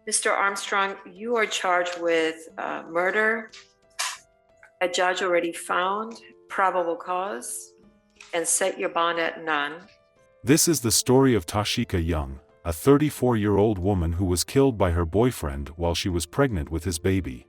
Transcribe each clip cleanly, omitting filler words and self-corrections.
Mr. Armstrong, you are charged with murder. A judge already found probable cause and set your bond at none. This is the story of Tashika Young, a 34-year-old woman who was killed by her boyfriend while she was pregnant with his baby.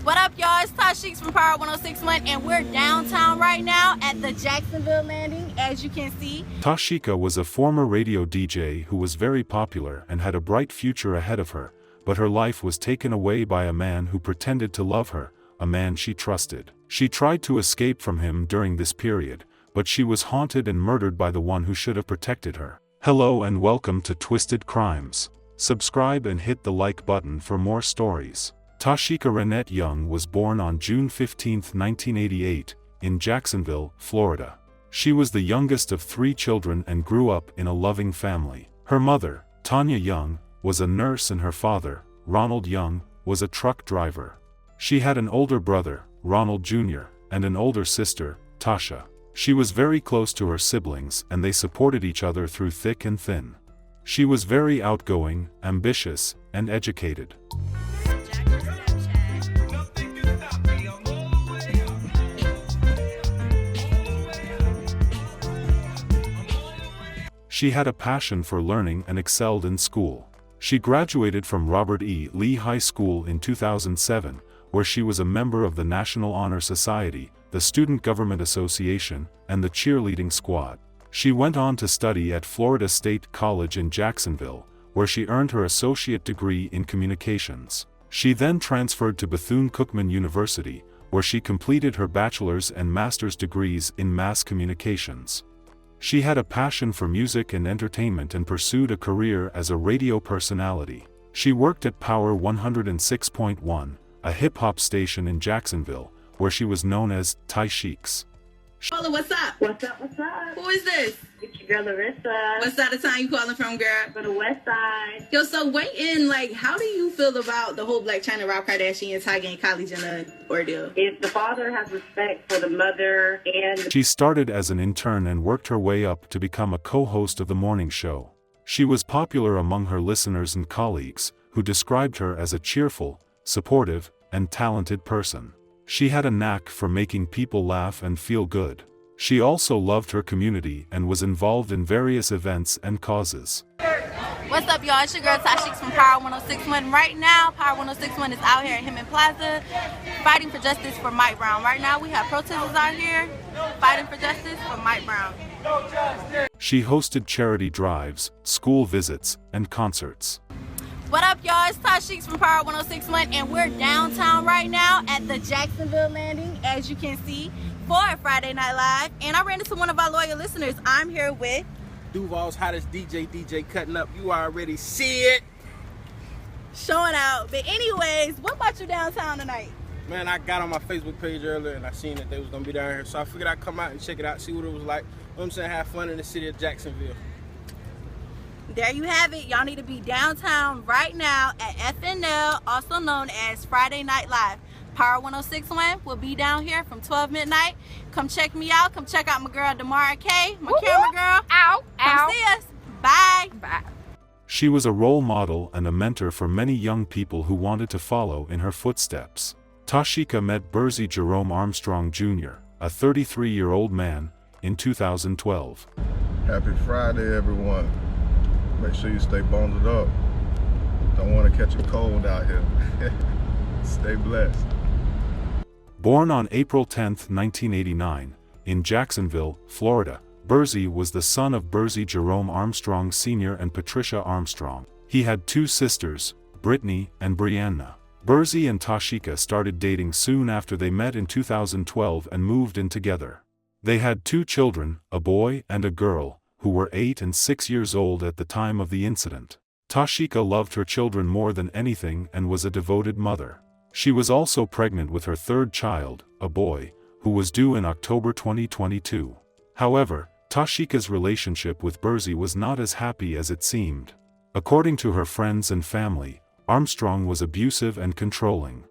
What up, y'all? It's Tashika from Power 106.1, and we're downtown right now at the Jacksonville landing, as you can see. Tashika was a former radio DJ who was very popular and had a bright future ahead of her, but her life was taken away by a man who pretended to love her, a man she trusted. She tried to escape from him during this period, but she was haunted and murdered by the one who should have protected her. Hello and welcome to Twisted Crimes. Subscribe and hit the like button for more stories. Tashika Renette Young was born on June 15, 1988, in Jacksonville, Florida. She was the youngest of 3 children and grew up in a loving family. Her mother, Tanya Young, was a nurse and her father, Ronald Young, was a truck driver. She had an older brother, Ronald Jr., and an older sister, Tasha. She was very close to her siblings and they supported each other through thick and thin. She was very outgoing, ambitious, and educated. She had a passion for learning and excelled in school. She graduated from Robert E. Lee High School in 2007, where she was a member of the National Honor Society, the Student Government Association, and the cheerleading squad. She went on to study at Florida State College in Jacksonville, where she earned her associate degree in communications. She then transferred to Bethune-Cookman University, where she completed her bachelor's and master's degrees in mass communications. She had a passion for music and entertainment and pursued a career as a radio personality. She worked at Power 106.1, a hip-hop station in Jacksonville, where she was known as Tashika. Paula, what's up? What's up, what's up? Who is this? It's your girl Larissa. What side of town you calling from, girl? For the west side. Yo, so weigh in, like, how do you feel about the whole Blac Chyna, Rob Kardashian, Tyga, and Kylie Jenner ordeal? If the father has respect for the mother and... She started as an intern and worked her way up to become a co-host of the morning show. She was popular among her listeners and colleagues, who described her as a cheerful, supportive, and talented person. She had a knack for making people laugh and feel good. She also loved her community and was involved in various events and causes. What's up, y'all? It's your girl Tashika from Power 106.1. Right now, Power 106.1 is out here at Hammond Plaza fighting for justice for Mike Brown. Right now, we have protesters out here fighting for justice for Mike Brown. She hosted charity drives, school visits, and concerts. What up, y'all? It's Tashika from Power 106.1, and we're downtown right now at the Jacksonville landing, as you can see, for Friday Night Live. And I ran into one of our loyal listeners. I'm here with Duval's hottest DJ cutting up. You already see it. showing out. But anyways, what about you downtown tonight? Man, I got on my Facebook page earlier and I seen that they was gonna be down here, so I figured I'd come out and check it out, see what it was like. You know what I'm saying? Have fun in the city of Jacksonville. There you have it. Y'all need to be downtown right now at FNL, also known as Friday Night Live. Power 106.1 will be down here from 12 midnight. Come check me out. Come check out my girl Damara K, my camera girl. Ow, Come ow. see us. Bye. Bye. She was a role model and a mentor for many young people who wanted to follow in her footsteps. Tashika met Bursey Jerome Armstrong Jr., a 33-year-old man, in 2012. Happy Friday, everyone. Make sure you stay bundled up. Don't want to catch a cold out here. Stay blessed. Born on April 10, 1989, in Jacksonville, Florida, Bursey was the son of Bursey Jerome Armstrong Sr. and Patricia Armstrong. He had 2 sisters, Brittany and Brianna. Bursey and Tashika started dating soon after they met in 2012 and moved in together. They had 2 children, a boy and a girl, who were 8 and 6 years old at the time of the incident. Tashika loved her children more than anything and was a devoted mother. She was also pregnant with her 3rd child, a boy, who was due in October 2022. However, Tashika's relationship with Bursey was not as happy as it seemed. According to her friends and family, Armstrong was abusive and controlling.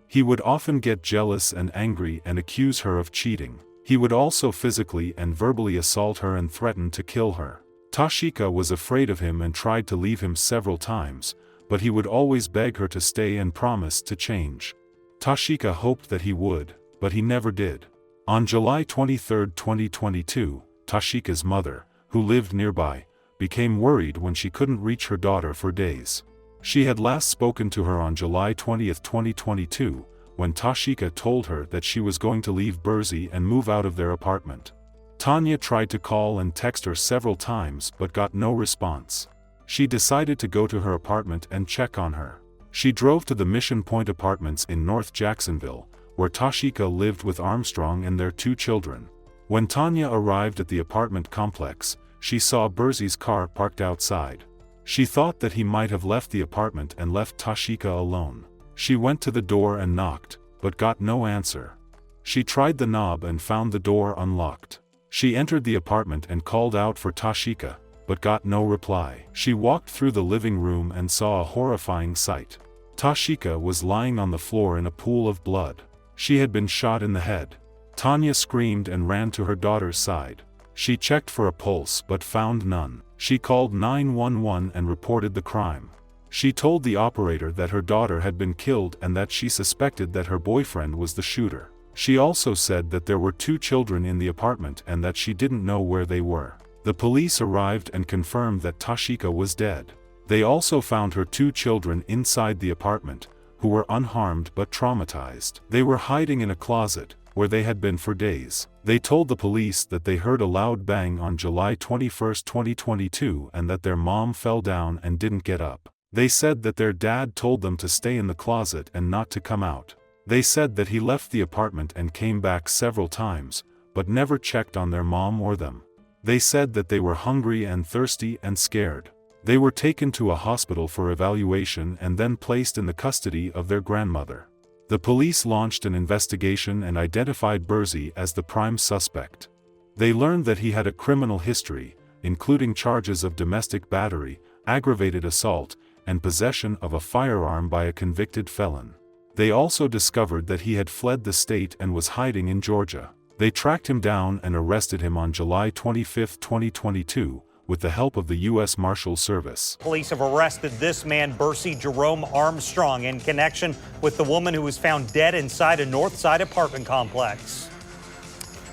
He would often get jealous and angry and accuse her of cheating. He would also physically and verbally assault her and threaten to kill her. Tashika was afraid of him and tried to leave him several times, but he would always beg her to stay and promise to change. Tashika hoped that he would, but he never did. On July 23, 2022, Tashika's mother, who lived nearby, became worried when she couldn't reach her daughter for days. She had last spoken to her on July 20, 2022, when Tashika told her that she was going to leave Burzy and move out of their apartment. Tanya tried to call and text her several times but got no response. She decided to go to her apartment and check on her. She drove to the Mission Point Apartments in North Jacksonville, where Tashika lived with Armstrong and their 2 children. When Tanya arrived at the apartment complex, she saw Burzy's car parked outside. She thought that he might have left the apartment and left Tashika alone. She went to the door and knocked, but got no answer. She tried the knob and found the door unlocked. She entered the apartment and called out for Tashika, but got no reply. She walked through the living room and saw a horrifying sight. Tashika was lying on the floor in a pool of blood. She had been shot in the head. Tanya screamed and ran to her daughter's side. She checked for a pulse but found none. She called 911 and reported the crime. She told the operator that her daughter had been killed and that she suspected that her boyfriend was the shooter. She also said that there were 2 children in the apartment and that she didn't know where they were. The police arrived and confirmed that Tashika was dead. They also found her 2 children inside the apartment, who were unharmed but traumatized. They were hiding in a closet, where they had been for days. They told the police that they heard a loud bang on July 21, 2022 and that their mom fell down and didn't get up. They said that their dad told them to stay in the closet and not to come out. They said that he left the apartment and came back several times, but never checked on their mom or them. They said that they were hungry and thirsty and scared. They were taken to a hospital for evaluation and then placed in the custody of their grandmother. The police launched an investigation and identified Burzy as the prime suspect. They learned that he had a criminal history, including charges of domestic battery, aggravated assault, and possession of a firearm by a convicted felon. They also discovered that he had fled the state and was hiding in Georgia. They tracked him down and arrested him on July 25, 2022, with the help of the U.S. Marshal Service. Police have arrested this man, Burzy Jerome Armstrong, in connection with the woman who was found dead inside a Northside apartment complex.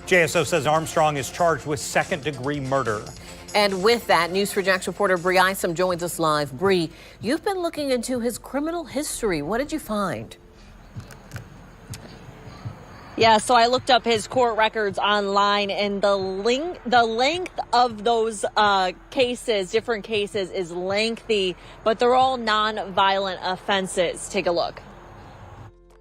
JSO says Armstrong is charged with second-degree murder. And with that, News4Jax reporter Bree Isom joins us live. Bree, you've been looking into his criminal history. What did you find? Yeah, so I looked up his court records online, and the length of those cases, different cases, is lengthy, but they're all non-violent offenses. Take a look.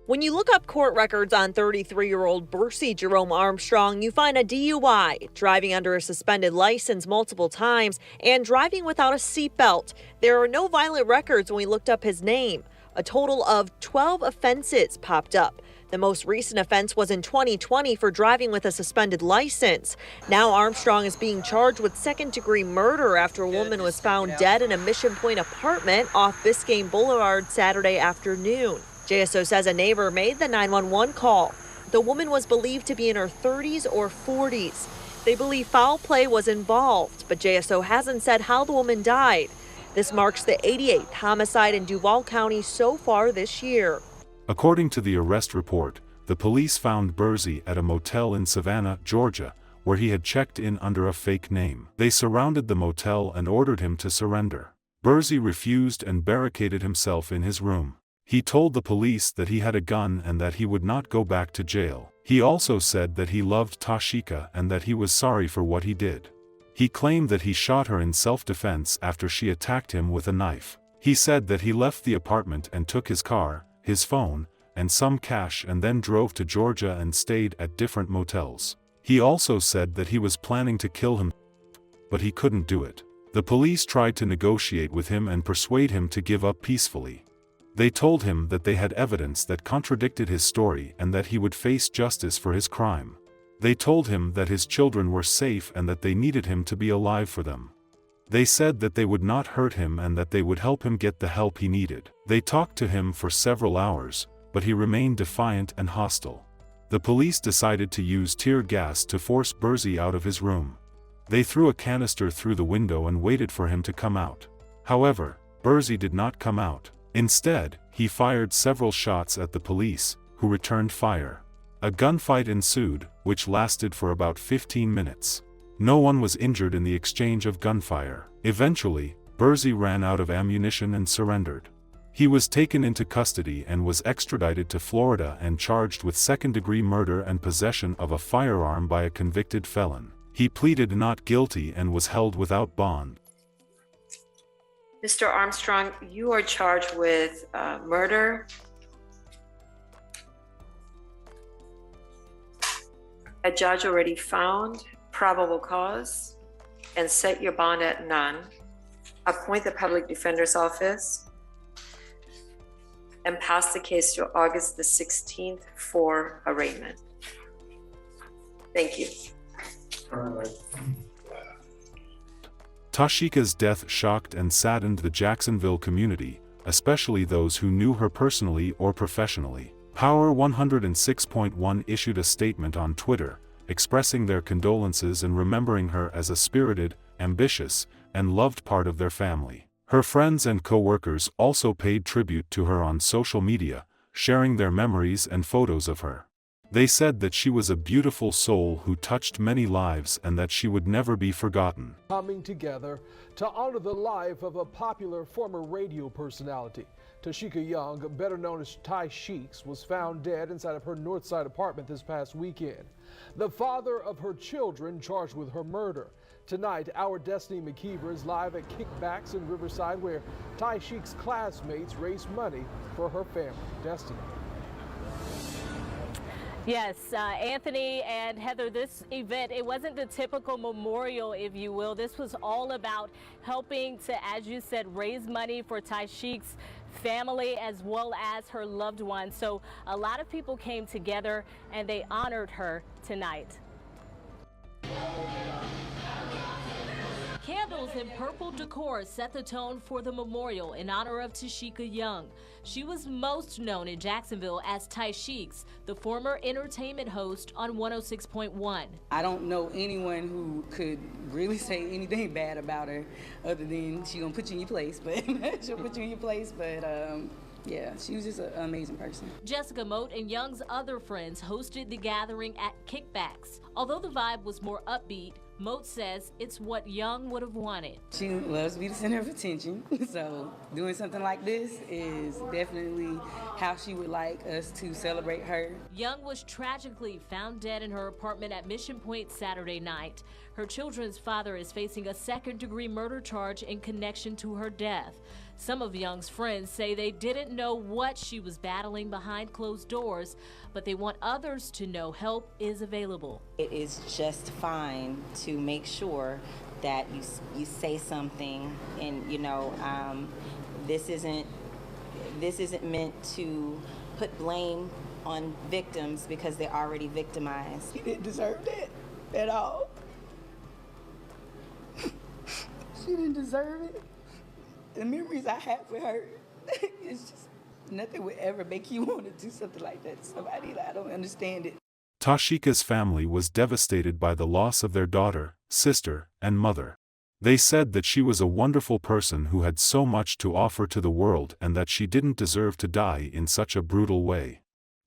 When you look up court records on 33-year-old Burzy Jerome Armstrong, you find a DUI, driving under a suspended license multiple times, and driving without a seatbelt. There are no violent records when we looked up his name. A total of 12 offenses popped up. The most recent offense was in 2020 for driving with a suspended license. Now Armstrong is being charged with second-degree murder after a woman was found dead in a Mission Point apartment off Biscayne Boulevard Saturday afternoon. JSO says a neighbor made the 911 call. The woman was believed to be in her 30s or 40s. They believe foul play was involved, but JSO hasn't said how the woman died. This marks the 88th homicide in Duval County so far this year. According to the arrest report, the police found Burzy at a motel in Savannah, Georgia, where he had checked in under a fake name. They surrounded the motel and ordered him to surrender. Burzy refused and barricaded himself in his room. He told the police that he had a gun and that he would not go back to jail. He also said that he loved Tashika and that he was sorry for what he did. He claimed that he shot her in self-defense after she attacked him with a knife. He said that he left the apartment and took his car, his phone, and some cash and then drove to Georgia and stayed at different motels. He also said that he was planning to kill him, but he couldn't do it. The police tried to negotiate with him and persuade him to give up peacefully. They told him that they had evidence that contradicted his story and that he would face justice for his crime. They told him that his children were safe and that they needed him to be alive for them. They said that they would not hurt him and that they would help him get the help he needed. They talked to him for several hours, but he remained defiant and hostile. The police decided to use tear gas to force Burzy out of his room. They threw a canister through the window and waited for him to come out. However, Bursey did not come out. Instead, he fired several shots at the police, who returned fire. A gunfight ensued, which lasted for about 15 minutes. No one was injured in the exchange of gunfire. Eventually, Bursey ran out of ammunition and surrendered. He was taken into custody and was extradited to Florida and charged with second-degree murder and possession of a firearm by a convicted felon. He pleaded not guilty and was held without bond. Mr. Armstrong, you are charged with murder. A judge already found probable cause and set your bond at none. Appoint the public defender's office and pass the case to August the 16th for arraignment. Thank you. Tashika's death shocked and saddened the Jacksonville community, especially those who knew her personally or professionally. Power 106.1 issued a statement on Twitter, expressing their condolences and remembering her as a spirited, ambitious, and loved part of their family. Her friends and co-workers also paid tribute to her on social media, sharing their memories and photos of her. They said that she was a beautiful soul who touched many lives and that she would never be forgotten. Coming together to honor the life of a popular former radio personality. Tashika Young, better known as Tashika, was found dead inside of her Northside apartment this past weekend. The father of her children charged with her murder. Tonight, our Destiny McKeever is live at Kickbacks in Riverside, where Tashika's classmates raise money for her family. Destiny. Yes, Anthony and Heather, this event, it wasn't the typical memorial, if you will. This was all about helping to, as you said, raise money for Tashika's family as well as her loved ones. So a lot of people came together and they honored her tonight. Candles and purple decor set the tone for the memorial in honor of Tashika Young. She was most known in Jacksonville as Tashika, the former entertainment host on 106.1. I don't know anyone who could really say anything bad about her other than she gonna put you in your place, but she'll put you in your place, but yeah, she was just an amazing person. Jessica Moat and Young's other friends hosted the gathering at Kickbacks. Although the vibe was more upbeat, Moat says it's what Young would have wanted. She loves to be the center of attention, so doing something like this is definitely how she would like us to celebrate her. Young was tragically found dead in her apartment at Mission Point Saturday night. Her children's father is facing a second-degree murder charge in connection to her death. Some of Young's friends say they didn't know what she was battling behind closed doors, but they want others to know help is available. It is just fine to make sure that you say something, and this isn't meant to put blame on victims because they're already victimized. She didn't deserve that at all. She didn't deserve it. The memories I have with her, it's just nothing would ever make you want to do something like that to somebody. I don't understand it. Tashika's family was devastated by the loss of their daughter, sister, and mother. They said that she was a wonderful person who had so much to offer to the world and that she didn't deserve to die in such a brutal way.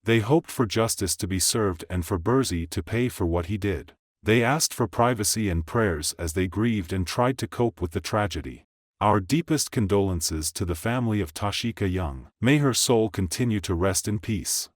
They hoped for justice to be served and for Bursey to pay for what he did. They asked for privacy and prayers as they grieved and tried to cope with the tragedy. Our deepest condolences to the family of Tashika Young. May her soul continue to rest in peace.